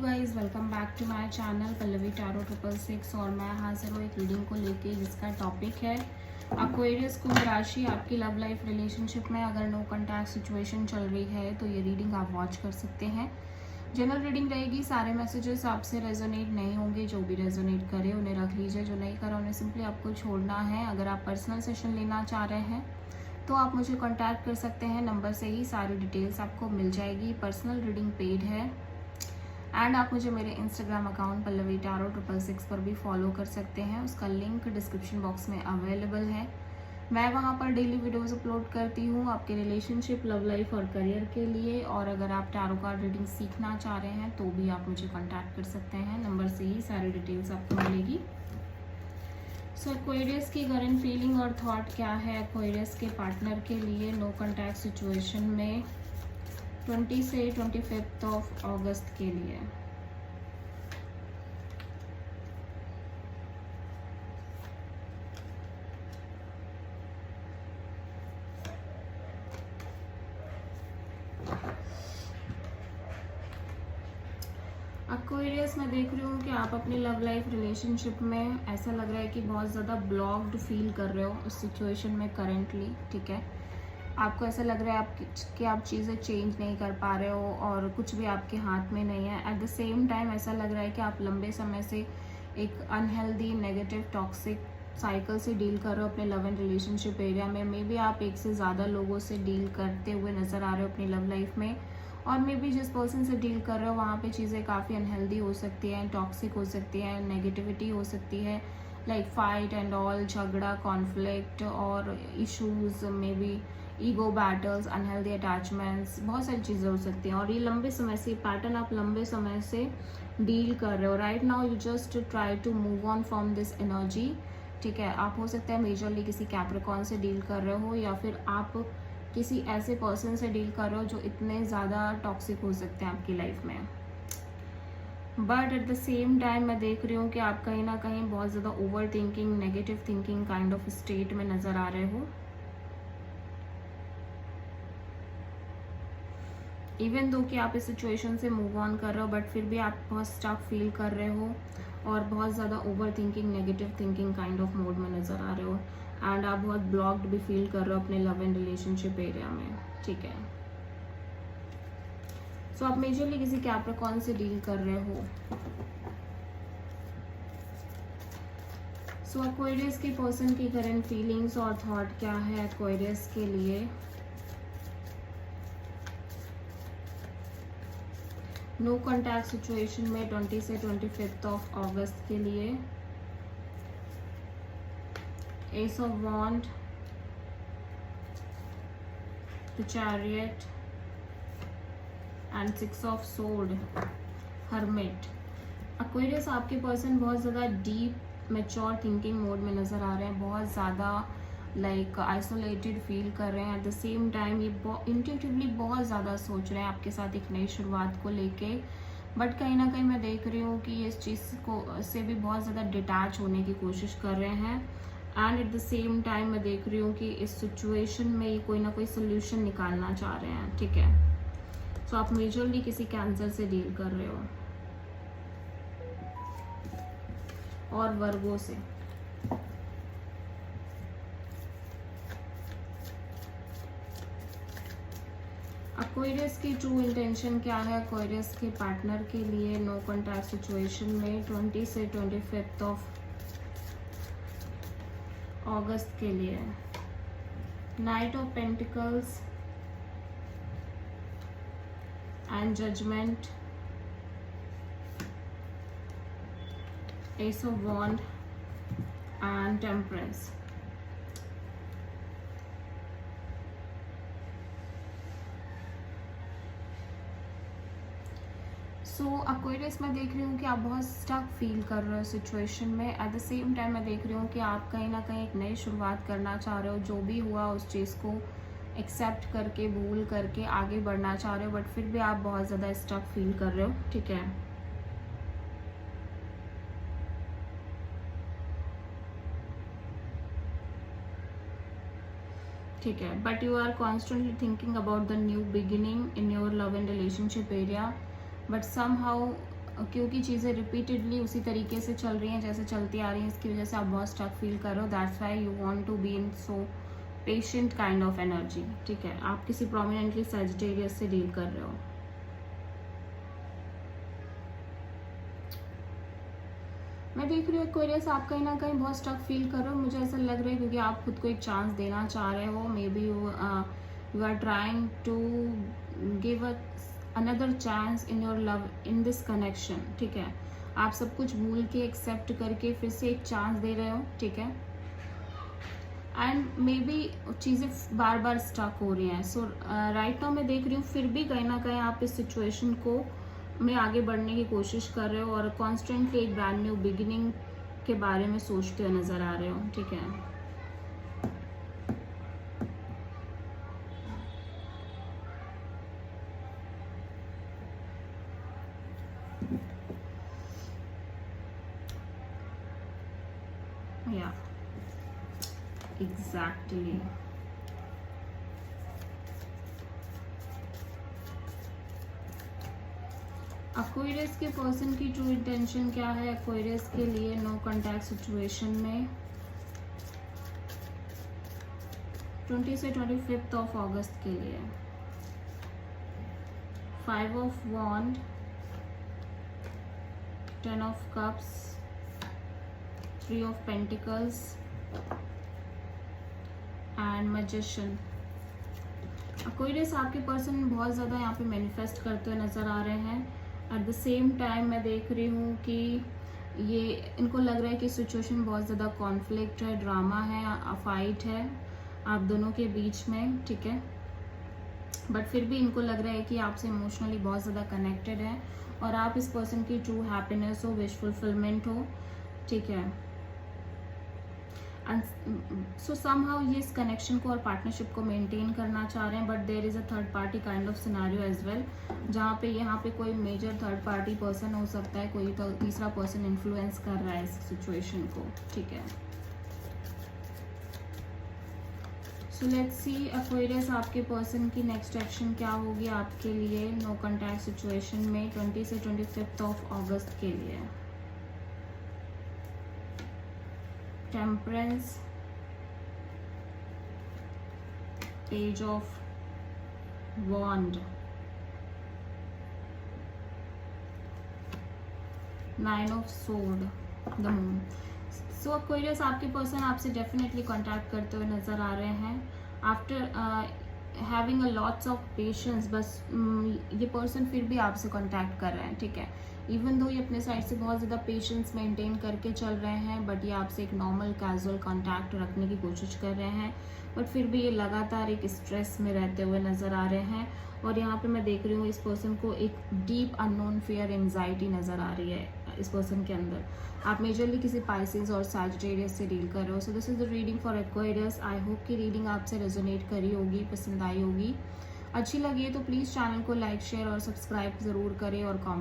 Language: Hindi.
Guys, welcome back to my channel Pallavi tarot 666 और मैं हाजिर हूँ एक रीडिंग को लेके जिसका टॉपिक है एक्वेरियस कुंभ राशि। आपकी लव लाइफ रिलेशनशिप में अगर नो कॉन्टैक्ट सिचुएशन चल रही है तो ये रीडिंग आप वॉच कर सकते हैं। जनरल रीडिंग रहेगी, सारे मैसेजेस आपसे रेजोनेट नहीं होंगे। जो भी रेजोनेट करे उन्हें रख लीजिए, जो नहीं करा उन्हें सिंपली आपको छोड़ना है। अगर आप पर्सनल सेशन लेना चाह रहे हैं तो आप मुझे कॉन्टैक्ट कर सकते हैं, नंबर से ही सारी डिटेल्स आपको मिल जाएगी। पर्सनल रीडिंग पेड है एंड आप मुझे मेरे इंस्टाग्राम अकाउंट पल्लवी टैरो 666 पर भी फॉलो कर सकते हैं। उसका लिंक डिस्क्रिप्शन बॉक्स में अवेलेबल है। मैं वहां पर डेली वीडियोस अपलोड करती हूँ आपके रिलेशनशिप, लव लाइफ और करियर के लिए। और अगर आप टैरो कार्ड रीडिंग सीखना चाह रहे हैं तो भी आप मुझे कॉन्टैक्ट कर सकते हैं, नंबर से ही सारी डिटेल्स आपको मिलेगी। सो एक्वेरियस की करंट फीलिंग और थॉट क्या है एक्वेरियस के पार्टनर के लिए नो कॉन्टैक्ट सिचुएशन में 20 से 25 ऑफ अगस्त के लिए। एक्वेरियस मैं देख रही हूँ कि आप अपनी लव लाइफ रिलेशनशिप में ऐसा लग रहा है कि बहुत ज़्यादा ब्लॉक्ड फील कर रहे हो उस सिचुएशन में करेंटली। ठीक है, आपको ऐसा लग रहा है कि आप चीज़ें चेंज नहीं कर पा रहे हो और कुछ भी आपके हाथ में नहीं है। एट द सेम टाइम ऐसा लग रहा है कि आप लंबे समय से एक अनहेल्दी नेगेटिव टॉक्सिक साइकिल से डील कर रहे हो अपने लव एंड रिलेशनशिप एरिया में। मे बी आप एक से ज़्यादा लोगों से डील करते हुए नज़र आ रहे हो अपनी लव लाइफ में, और मे बी जिस पर्सन से डील कर रहे हो वहाँ पे चीज़ें काफ़ी अनहेल्दी हो सकती हैं, टॉक्सिक हो सकती है, नेगेटिविटी हो सकती है, लाइक फाइट एंड ऑल, झगड़ा, कॉन्फ्लिक्ट और issues, may be ego battles, unhealthy attachments, बहुत सारी चीज़ें हो सकती हैं। और ये लंबे समय से पैटर्न आप लंबे समय से डील कर रहे हो। Right now you just try to move on from this energy. ठीक है, आप हो सकता है मेजरली किसी कैप्रिकॉर्न से डील कर रहे हो, या फिर आप किसी ऐसे पर्सन से डील कर रहे हो जो इतने ज़्यादा टॉक्सिक हो सकते हैं आपकी लाइफ में। But at the same time मैं देख रही हूँ कि आप कहीं ना कहीं बहुत ज़्यादा over thinking, negative thinking kind of state में नज़र आ रहे हो। इवन दो कि आप इस सिचुएशन से मूव ऑन कर रहे हो, बट फिर भी आप बहुत स्टक फील कर रहे हो और बहुत ज़्यादा over thinking, negative thinking kind of mode में नज़र आ रहे हो। एंड आप बहुत ब्लॉक्ड भी फील कर रहे हो अपने लव एंड रिलेशनशिप एरिया में। ठीक है, सो आप मेजरली किसी कैप्रिकॉर्न से डील कर रहे हो। सो एक्वेरियस के पर्सन की करंट फीलिंग्स और थॉट क्या है एक्वेरियस के लिए नो कॉन्टैक्ट सिचुएशन में 20 से 25 ऑफ अगस्त के लिए। Ace of wand, the chariot and 6 of sword, hermit. Aquarius आपके पर्सन बहुत ज़्यादा डीप मैच्योर थिंकिंग मोड में नज़र आ रहे हैं, बहुत ज़्यादा लाइक आइसोलेटेड फील कर रहे हैं। एट द सेम टाइम ये इंट्यूटिवली बहुत ज़्यादा सोच रहे हैं आपके साथ एक नई शुरुआत को लेके। बट कहीं ना कहीं मैं देख रही हूँ कि इस चीज़ को से भी बहुत ज़्यादा डिटैच होने की कोशिश कर रहे हैं। And at the same time मैं देख रही हूँ कि इस सिचुएशन में ये कोई ना कोई सोल्यूशन निकालना चाह रहे हैं। ठीक है, सो आप मेजरली किसी कैंसर से डील कर रहे हो और वर्गो से। एक्वेरियस की ट्रू इंटेंशन क्या है एक्वेरियस के पार्टनर के लिए नो कॉन्टैक्ट सिचुएशन में 20 से 25 ऑफ अगस्त के लिए। Knight of pentacles and judgement, ace of wand and temperance. So Aquarius मैं देख रही हूँ कि आप बहुत स्टक फील कर रहे हो सिचुएशन में। एट द सेम टाइम मैं देख रही हूँ कि आप कहीं ना कहीं एक नई शुरुआत करना चाह रहे हो। जो भी हुआ उस चीज़ को एक्सेप्ट करके, भूल करके आगे बढ़ना चाह रहे हो, बट फिर भी आप बहुत ज़्यादा स्टक फील कर रहे हो। ठीक है, ठीक है, but you are constantly thinking about the new beginning in your love and relationship area. But somehow क्योंकि चीज़ें रिपीटेडली उसी तरीके से चल रही हैं जैसे चलती आ रही हैं, इसकी वजह से आप बहुत स्टक फील कर रहे हो। That's why you want to be in so patient kind of energy, ठीक है। आप किसी प्रोमिनेंटली सजिटेरियस से डील कर रहे हो। मैं देख रही हूँ एक्वेरियस, आप कहीं ना कहीं बहुत स्टक फील कर रहे हो, मुझे ऐसा लग रहा है, क्योंकि आप खुद को एक चांस देना चाह रहे हो। Maybe you are trying to give another chance in your love, in this connection, ठीक है। आप सब कुछ भूल के एक्सेप्ट करके फिर से एक चांस दे रहे हो, ठीक है। एंड मे बी चीज़ें बार बार स्टक हो रही हैं। सो राइट नाउ मैं देख रही हूँ फिर भी कहीं ना कहीं आप इस सिचुएशन को में आगे बढ़ने की कोशिश कर रहे हो और कॉन्स्टेंटली एक ब्रांड न्यू बिगिनिंग के बारे में सोचते हुए नज़र आ रहे हो, ठीक है। या एग्जैक्टली एक्वेरियस के पर्सन की ट्रू इंटेंशन क्या है एक्वेरियस के लिए नो कांटेक्ट सिचुएशन में 20 से 25 ऑफ अगस्त के लिए? 5 of wand, 10 of cups, 3 of pentacles and magician. Aquarius आपके पर्सन बहुत ज़्यादा यहाँ पे मैनिफेस्ट करते हुए नज़र आ रहे हैं। एट द सेम टाइम मैं देख रही हूँ कि ये इनको लग रहा है कि सिचुएशन बहुत ज़्यादा कॉन्फ्लिक्ट है, ड्रामा है, फाइट है आप दोनों के बीच में, ठीक है। बट फिर भी इनको लग रहा है कि आपसे इमोशनली बहुत ज़्यादा कनेक्टेड है और आप इस पर्सन की ट्रू हैप्पीनेस हो, विश फुलफिलमेंट हो, ठीक है। सो समहाउ ये इस कनेक्शन को और पार्टनरशिप को मेंटेन करना चाह रहे हैं, but there is a third party kind of scenario as well, जहाँ पे यहाँ पे कोई मेजर थर्ड पार्टी पर्सन हो सकता है, कोई तो तीसरा पर्सन इन्फ्लुएंस कर रहा है इस सिचुएशन को, ठीक है। सो लेट्स सी एक्वेरियस आपके पर्सन की नेक्स्ट एक्शन क्या होगी आपके लिए नो कांटेक्ट सिचुएशन में 20 से 25 ऑफ अगस्त के लिए। Temperance, page of wand, 9 of sword, the moon. So Aquarius आपके पर्सन आपसे डेफिनेटली कांटेक्ट करते हुए नज़र आ रहे हैं after having a lots of patience. बस ये पर्सन फिर भी आपसे कांटेक्ट कर रहे हैं, ठीक है। इवन दो ये अपने साइड से बहुत ज़्यादा पेशेंस मेंटेन करके चल रहे हैं, बट ये आपसे एक नॉर्मल कैजुअल कांटेक्ट रखने की कोशिश कर रहे हैं, बट फिर भी ये लगातार एक स्ट्रेस में रहते हुए नज़र आ रहे हैं। और यहाँ पे मैं देख रही हूँ इस पर्सन को एक डीप अननोन फियर, एंजाइटी नज़र आ रही है इस पर्सन के अंदर। आप मेजरली किसी पाइसेस और सैजिटेरियस से डील कर रहे हो। So this is the reading for Aquarius. I hope कि रीडिंग आपसे रेजोनेट करी होगी, पसंद आई होगी। अच्छी लगी है तो प्लीज़ चैनल को लाइक, शेयर और सब्सक्राइब ज़रूर करें और कमेंट